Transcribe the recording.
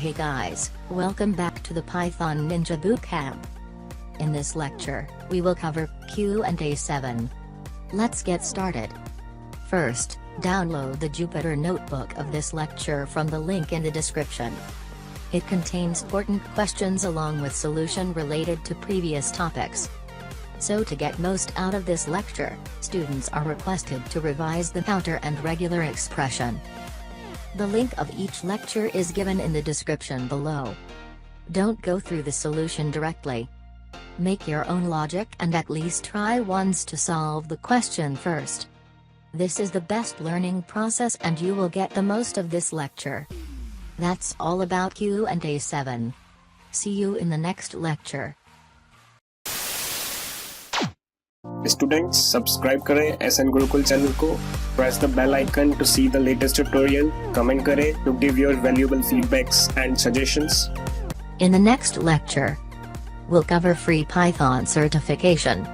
Hey guys, welcome back to the Python Ninja Bootcamp. In this lecture, we will cover Q&A 7. Let's get started. First, download the Jupyter notebook of this lecture from the link in the description. It contains important questions along with solution related to previous topics. So to get most out of this lecture, students are requested to revise the counter and regular expression. The link of each lecture is given in the description below. Don't go through the solution directly. Make your own logic and at least try once to solve the question first. This is the best learning process and you will get the most of this lecture. That's all about Q&A 7. See you in the next lecture. Students, subscribe करें SN Gurukul channel को, press the bell icon to see the latest tutorial, comment करें to give your valuable feedbacks and suggestions. In the next lecture, we'll cover free Python certification.